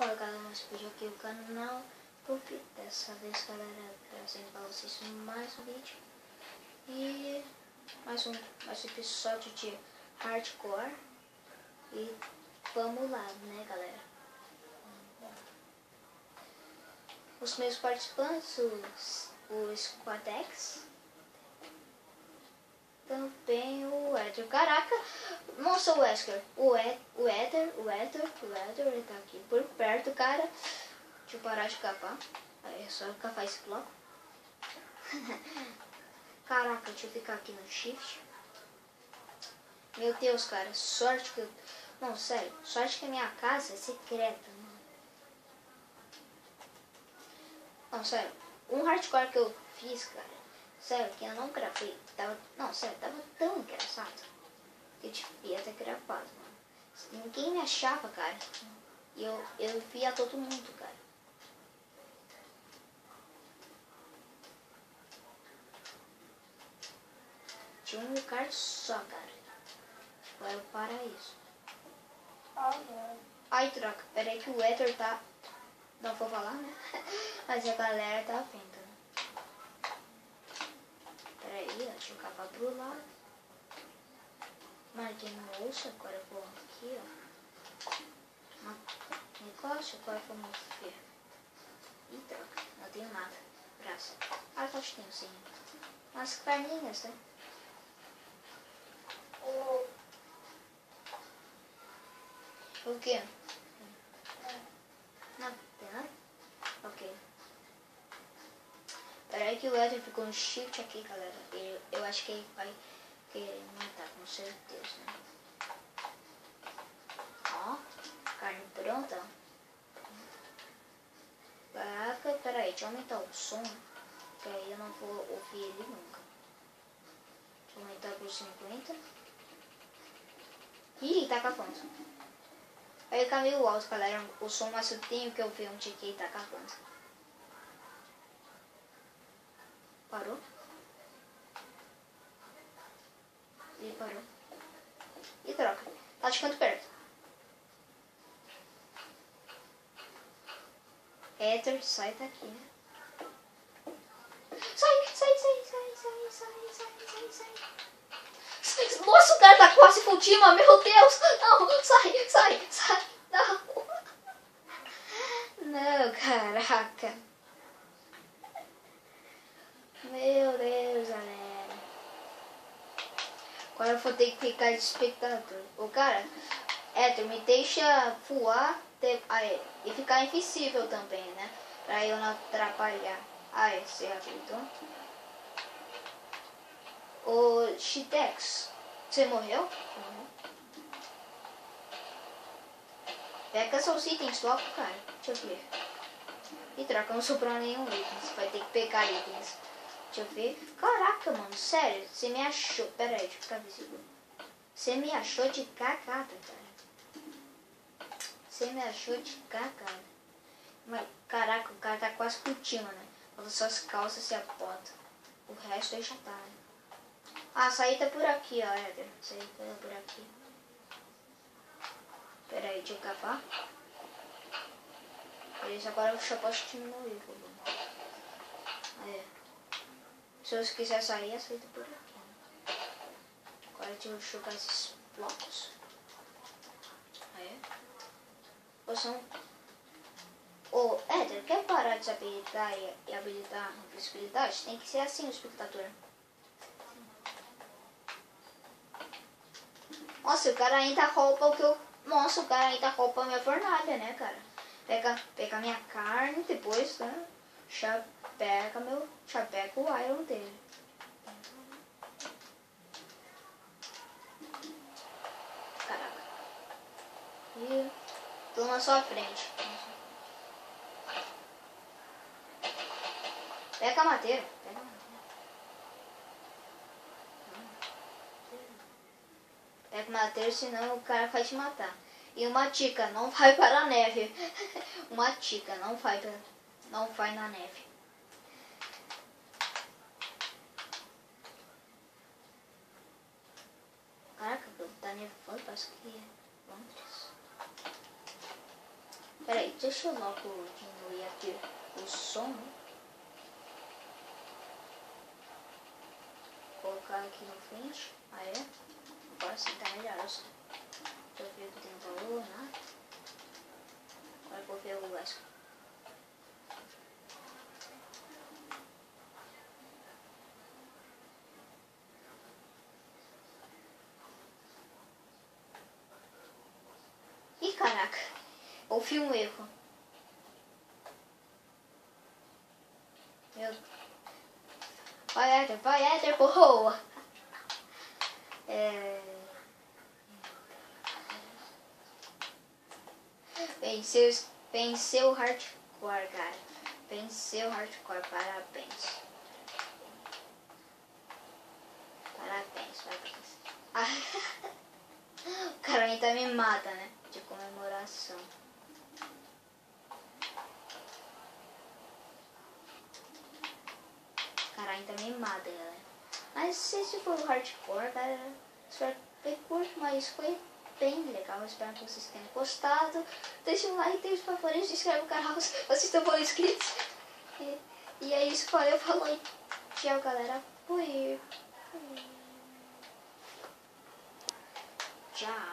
fala, galera, mas vídeo aqui o canal. Porque dessa vez, galera, trazendo pra vocês mais um vídeo. E mais um episódio de hardcore. E vamos lá, né, galera? Os meus participantes, o Squadex. Também o Éder. Caraca, nossa, o Wesker. O Éder, ele tá aqui por perto, cara. Deixa eu parar de capar. Aí é só capar esse bloco. Caraca, deixa eu ficar aqui no shift. Meu Deus, cara, sorte que eu... Não, sério, sorte que a minha casa é secreta, mano. Não, sério, um hardcore que eu fiz, cara. Sério, que eu não gravei. Não, sério, tava tão engraçado. Que eu devia ter gravado, mano. Ninguém me achava, cara. E eu via todo mundo, cara. Tinha um lugar só, cara. Tipo, era o paraíso. Ai, troca. Peraí que o Ether tá... Não vou falar, né? Mas a galera tá vendo, né? Peraí, deixa eu cavar pro lado. Marquei no osso, agora eu vou aqui, ó. Negócio, agora vamos ver. Ih, troca, não tenho nada. Braço. Ah, eu acho que tenho sim. Umas carninhas, né? O quê? Não, tem nada? Ok. Peraí que o Eder ficou no shift aqui, galera. Eu acho que ele vai querer matar, com certeza. Ó, carne pronta. Caraca, peraí, deixa eu aumentar o som, que aí eu não vou ouvir ele nunca. Deixa eu aumentar por 50. Ih, tá acabando. Aí tá meio alto, galera. O som mais sutil que eu vi onde que tá acabando. Parou? Ele parou. E troca. Tá de quanto perto? Ether, sai daqui, né? Sai. Nossa, o cara tá quase fugindo, meu Deus! Não, sai! Não! Não, caraca! Meu Deus, galera! Agora eu vou ter que ficar de espectador. O cara, Ether, me deixa voar e ficar invisível também, né? Pra eu não atrapalhar. Aí, você acreditou? O Shidex, você morreu? Pega seus itens logo, cara. Deixa eu ver. E troca, não sobrou nenhum item. Você vai ter que pegar itens. Deixa eu ver. Caraca, mano, sério. Você me achou. Pera aí, deixa eu ficar visível. Você me achou de cagada, cara. Você me achou de cagada. Mas, caraca, o cara tá quase curtindo, né? Falta só as calças e a bota. O resto aí já tá, né? Ah, a saída por aqui, ó, Eder. Saída por aqui. Pera aí, deixa eu cavar. Beleza, agora eu já posso diminuir o volume. Aí. Se você quiser sair, a saída por aqui. Agora deixa eu jogar esses blocos. Aí. Ô, Eder, quer parar de desabilitar e habilitar a invisibilidade? Tem que ser assim o espectador. Nossa, o cara ainda rouba o que eu... Nossa, o cara ainda rouba a minha fornalha, né, cara? Pega minha carne, depois, né? Já pega o iron dele. Caraca. E tô na sua frente. Pega a madeira. Pega madeira, senão o cara vai te matar. E uma dica, não vai para a neve. Uma dica, não vai na neve. Caraca, tá nevando, parece que é Londres. Peraí, deixa eu logo diminuir aqui o som. Colocar aqui no frente. Aí, agora sim tá melhor o som. Deixa eu ver que tem valor, né? Agora eu vou ver o resto. Ih, caraca. Houve um erro. Vai, Éder, boa. Venceu o hardcore, cara. Venceu o hardcore, parabéns. Parabéns. O cara ainda me mata, né? De comemoração. O cara ainda me mata, galera. Mas se esse for o hardcore, cara, espero que curto, mas foi bem legal. Espero que vocês tenham gostado. Deixa um like, deixa o favorito, se inscreve no canal se vocês estão por inscritos. E é isso, valeu, falou. Tchau, galera. Fui. Tchau.